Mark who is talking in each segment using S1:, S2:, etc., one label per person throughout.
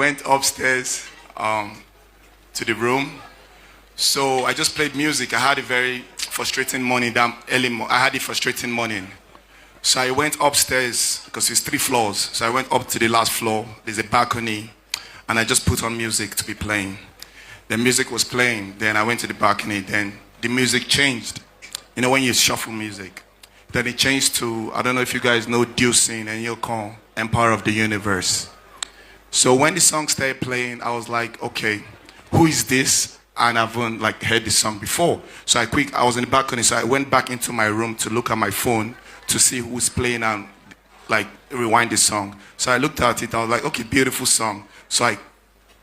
S1: went upstairs to the room. So I just played music. I had a very frustrating morning. I had a frustrating morning. So I went upstairs because it's 3 floors. So I went up to the last floor. There's a balcony, and I just put on music to be playing. The music was playing. Then I went to the balcony. Then the music changed. You know when you shuffle music. Then it changed to, I don't know if you guys know Dunsin and Oyekan, Empire of the Universe. So when the song started playing, I was like, okay, who is this? And I've heard this song before. So I was in the balcony, so I went back into my room to look at my phone to see who's playing and rewind the song. So I looked at it, I was like, okay, beautiful song. So I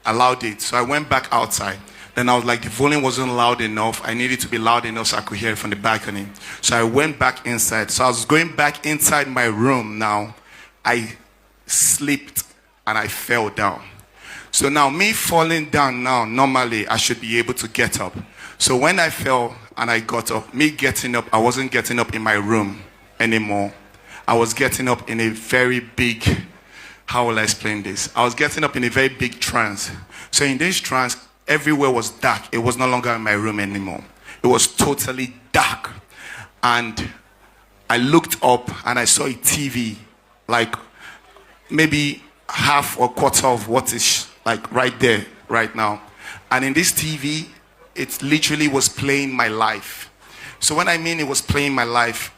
S1: allowed it. So I went back outside. Then I was like, the volume wasn't loud enough. I needed to be loud enough so I could hear it from the balcony. So I went back inside. So I was going back inside my room now. I slipped and I fell down. So now me falling down now, normally I should be able to get up. So when I fell and I got up, me getting up, I wasn't getting up in my room anymore. I was getting up in a very big, how will I explain this? I was getting up in a very big trance. So in this trance, everywhere was dark. It was no longer in my room anymore. It was totally dark. And I looked up and I saw a TV, like maybe half or quarter of what is right there, right now. And in this TV, it literally was playing my life. So when I mean it was playing my life,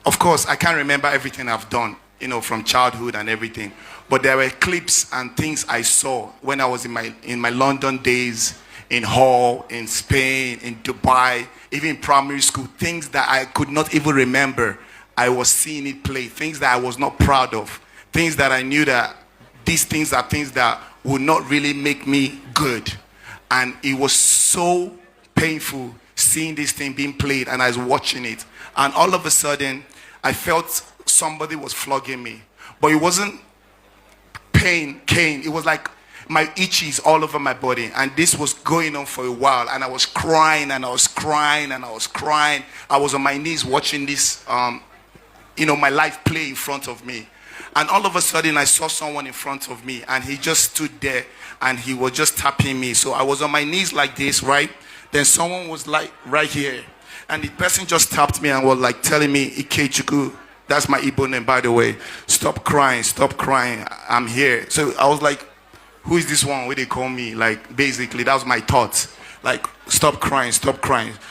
S1: of course, I can't remember everything I've done, from childhood and everything. But there were clips and things I saw when I was in my London days, in Hall, in Spain, in Dubai, even in primary school, things that I could not even remember. I was seeing it play, things that I was not proud of, things that I knew that these things are things that would not really make me good. And it was so painful seeing this thing being played, and I was watching it. And all of a sudden, I felt somebody was flogging me. But it wasn't pain, cane. It was like my itchies all over my body. And this was going on for a while. And I was crying, and I was crying, and I was crying. I was on my knees watching this, my life play in front of me. And all of a sudden, I saw someone in front of me, and he just stood there, and he was just tapping me. So I was on my knees like this, right? Then someone was like right here. And the person just tapped me and was like telling me, Ikechukwu, that's my Igbo name, by the way. Stop crying, I'm here. So I was like, who is this one? What they call me? Basically, that was my thoughts. Stop crying.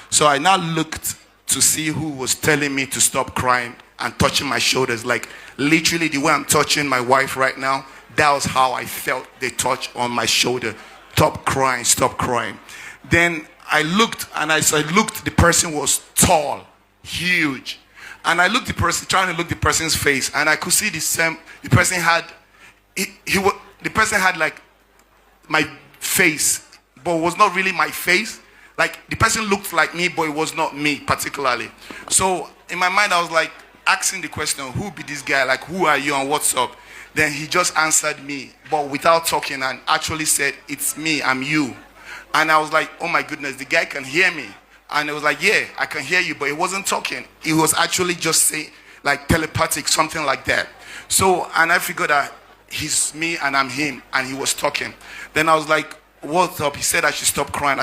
S1: So I now looked to see who was telling me to stop crying and touching my shoulders. Literally the way I'm touching my wife right now, that was how I felt the touch on my shoulder. Stop crying. Then I looked, and as I looked, the person was tall, huge. And I looked trying to look the person's face, and I could see the person had my face, but it was not really my face. The person looked like me, but it was not me particularly. So in my mind, I was asking the question, who be this guy? Who are you and what's up? Then he just answered me, but without talking, and actually said, it's me, I'm you. And I was like, oh my goodness, the guy can hear me. And it was like, yeah, I can hear you, but he wasn't talking. He was actually just saying, telepathic, something like that. So, and I figured that he's me and I'm him, and he was talking. Then I was like, what's up? He said I should stop crying.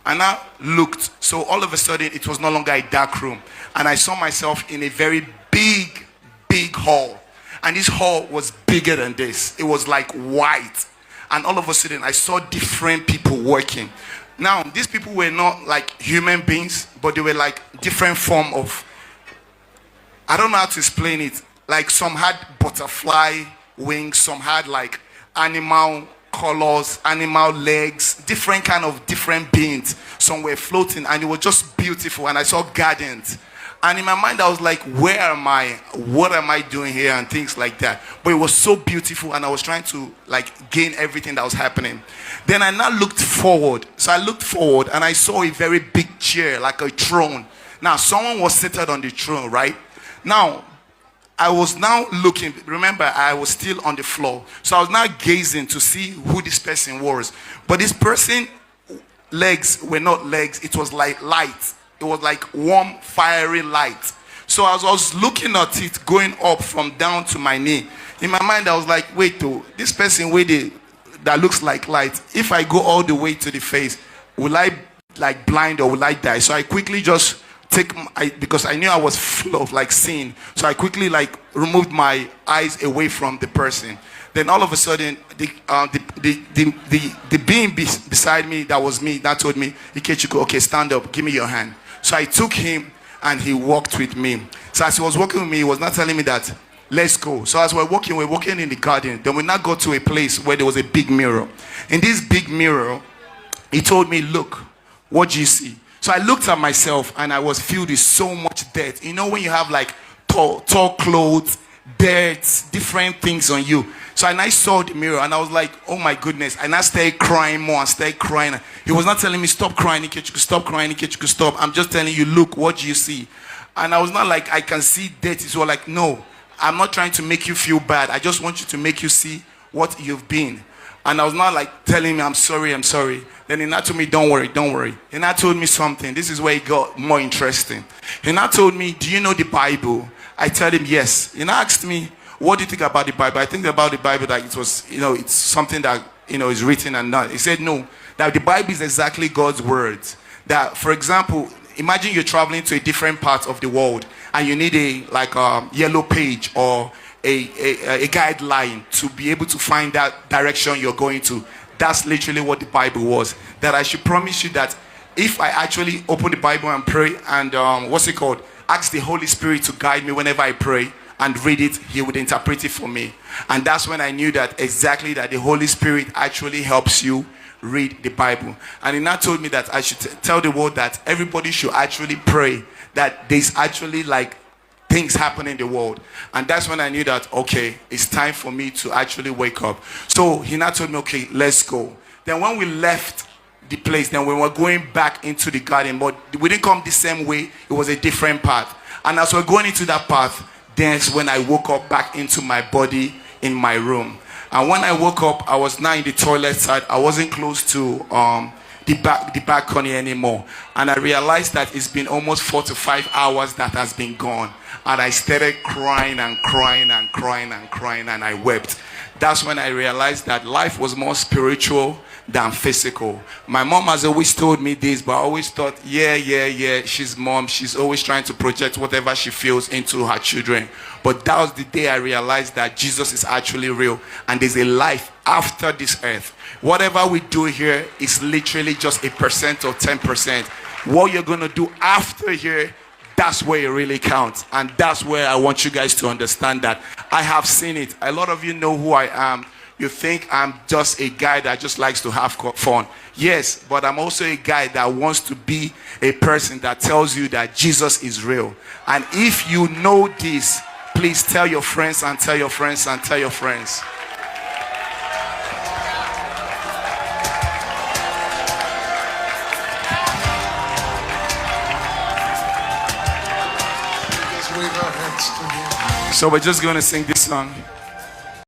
S1: And I looked. So all of a sudden, it was no longer a dark room. And I saw myself in a very big, big hall. And this hall was bigger than this. It was white. And all of a sudden, I saw different people working. Now, these people were not human beings, but they were different form of, I don't know how to explain it. Some had butterfly wings, some had animal colors, animal legs, different beings. Some were floating, and it was just beautiful. And I saw gardens. And in my mind, I was like, where am I? What am I doing here? And things like that. But it was so beautiful, and I was trying to gain everything that was happening. Then I now looked forward. So I looked forward, and I saw a very big chair, like a throne. Now, someone was seated on the throne, right? Now, I was now looking. Remember, I was still on the floor. So I was now gazing to see who this person was. But this person, legs were not legs. It was light. It was warm, fiery light. So as I was looking at it going up from down to my knee, in my mind I was like, wait, this person where they that looks like light. If I go all the way to the face, will I like blind or will I die? So I quickly just because I knew I was full of like sin. So I quickly like removed my eyes away from the person. Then all of a sudden, the being beside me, that was me, that told me, Ikechukwu, okay, stand up, give me your hand. So I took him and he walked with me. So as he was walking with me, he was not telling me that, let's go. So as we're walking in the garden. Then we now got to a place where there was a big mirror. In this big mirror, he told me, look, what do you see? So I looked at myself and I was filled with so much dirt. You know when you have like tall clothes, dirt, different things on you. So I saw the mirror and I was like, oh my goodness. And I started crying more and started crying. He was not telling me, stop crying, Ikechukwu, stop crying, Ikechukwu, stop. I'm just telling you, look, what do you see? And I was not like, I can see dirt. So like, no, I'm not trying to make you feel bad. I just want you to make you see what you've been. And I was not like telling me, I'm sorry. Then he now told me, don't worry. He now told me something. This is where it got more interesting. He now told me, do you know the Bible? I told him, yes. He now asked me, what do you think about the Bible? I think about the Bible that it was, it's something that, is written and not. He said, no, that the Bible is exactly God's words. That, for example, imagine you're traveling to a different part of the world and you need a yellow page or a guideline to be able to find that direction you're going to. That's literally what the Bible was. That I should promise you that if I actually open the Bible and pray and ask the Holy Spirit to guide me whenever I pray and read it, he would interpret it for me. And that's when I knew that that the Holy Spirit actually helps you read the Bible. And he now told me that I should tell the world that everybody should actually pray, that there's actually like things happen in the world. And that's when I knew that, okay, it's time for me to actually wake up. So he now told me, okay, let's go. Then when we left the place, then we were going back into the garden, but we didn't come the same way. It was a different path. And as we're going into that path, that's when I woke up back into my body in my room. And when I woke up, I was now in the toilet side. I wasn't close to the balcony anymore. And I realized that it's been almost 4 to 5 hours that has been gone. And I started crying and I wept. That's when I realized that life was more spiritual than physical. My mom has always told me this, but I always thought, yeah, she's mom. She's always trying to project whatever she feels into her children. But that was the day I realized that Jesus is actually real and there's a life after this earth. Whatever we do here is literally just 1% or 10%. What you're going to do after here, that's where it really counts. And that's where I want you guys to understand that I have seen it. A lot of you know who I am. You think I'm just a guy that just likes to have fun. Yes, but I'm also a guy that wants to be a person that tells you that Jesus is real. And if you know this, please tell your friends and tell your friends and tell your friends. So we're just going to sing this song.